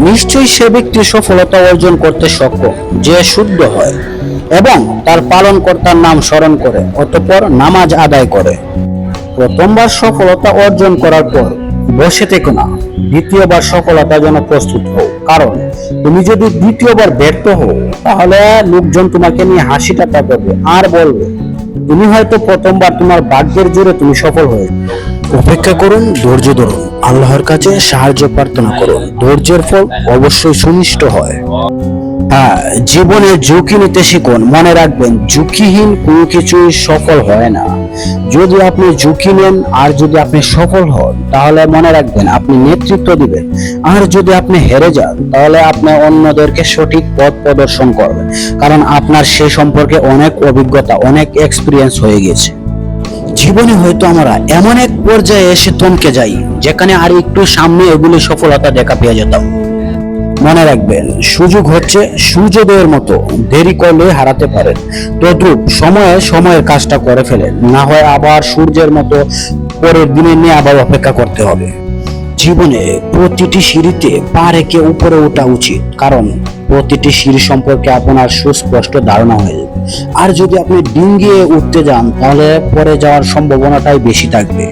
নিশ্চয়ই সে ব্যক্তি সফলতা অর্জন করতে সক্ষম যে শুদ্ধ হয় এবং তার পালনকর্তার নাম স্মরণ করে অতঃপর নামাজ আদায় করে। প্রথমবার সফলতা অর্জন করার পর বসে থেকো না, দ্বিতীয়বার সফলতার জন্য প্রস্তুত হও। কারণ তুমি যদি দ্বিতীয়বার ব্যর্থ হও তাহলে লোকজন তোমাকে নিয়ে হাসি ঠাট্টা করবে আর বলবে তুমি হয়তো প্রথমবার তোমার ভাগ্যের জোরে তুমি সফল হয়ে। অপেক্ষা করুন, ধৈর্য ধরুন, আল্লাহর কাছে সাহায্য প্রার্থনা করুন। ধৈর্যের ফল অবশ্যই সুনিষ্ট হয়। হ্যাঁ, জীবনে ঝুঁকি নিতে শিখুন। মনে রাখবেন, ঝুঁকিহীন কোনো কিছুই সফল হয় না। যদি আপনি ঝুঁকি নেন আর যদি আপনি সফল হন তাহলে মনে রাখবেন আপনি নেতৃত্ব দিবেন। আর যদি আপনি হেরে যান তাহলে আপনি অন্যদেরকে সঠিক পথ প্রদর্শন করবেন, কারণ আপনার সে সম্পর্কে অনেক অভিজ্ঞতা, অনেক এক্সপিরিয়েন্স হয়ে গেছে। জীবনে হয়তো আমরা এমন এক পর্যায়ে এসে থমকে যাই যেখানে আর একটু সামনে এগুলি সফলতা দেখা পেয়ে যেতাম। মনে রাখবেন, সুযোগ হচ্ছে সূর্যোদয়ের মতো, দেরি করলে হারাতে পারেন। তদ্রূপ সময়ের কাজটা করে ফেলেন, না হয় আবার সূর্যের মতো পরের দিনে নিয়ে আবার অপেক্ষা করতে হবে। জীবনে প্রতিটি সিঁড়িতে পা রেখে উপরে ওঠা উচিত, কারণ প্রতিটি সিঁড়ি সম্পর্কে আপনার সুস্পষ্ট ধারণা হয়ে যাবে। আর যদি আপনি ডিঙ্গিয়ে উঠতে যান তাহলে পরে যাওয়ার সম্ভাবনাটাই বেশি থাকবে।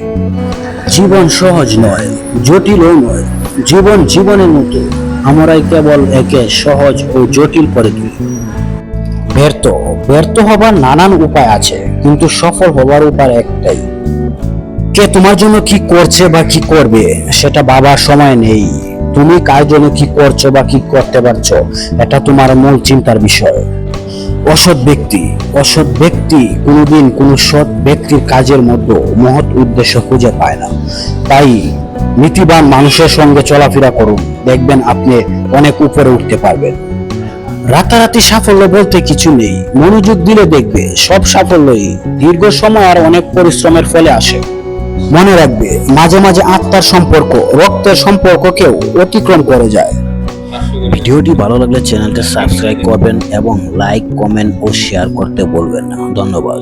জীবন সহজ নয়, জটিলও নয়। জীবন জীবনের মতো, আমরাই কেবল একে সহজ ও জটিল করে তুলি। ব্যর্থ হবার নানান উপায় আছে, কিন্তু সফল হবার উপায় একটাই। কে তোমার জন্য কি করছে বা কি করবে সেটা ভাবার সময় নেই। তুমি কার জন্য কি করছো বা কি করতে পারছো এটা তোমার মূল চিন্তার বিষয়। অসৎ ব্যক্তি কোনোদিন কোনো সৎ ব্যক্তির কাজের মধ্যে মহৎ উদ্দেশ্য খুঁজে পায় না। তাই নীতিবান মানুষের সঙ্গে চলাফেরা করুন, দেখবেন আপনি অনেক উপরে উঠতে পারবেন। রাতারাতি সাফল্য বলতে কিছু নেই, মনোযোগ দিলে দেখবে সব সাফল্যই দীর্ঘ সময় আর অনেক পরিশ্রমের ফলে আসে। মনে রাখবে, মাঝে মাঝে আত্মার সম্পর্ক রক্তের সম্পর্ককেও অতিক্রম করে যায়। ভিডিওটি ভালো লাগলে চ্যানেলটি সাবস্ক্রাইব করবেন এবং লাইক, কমেন্ট ও শেয়ার করতে বলবেন না। ধন্যবাদ।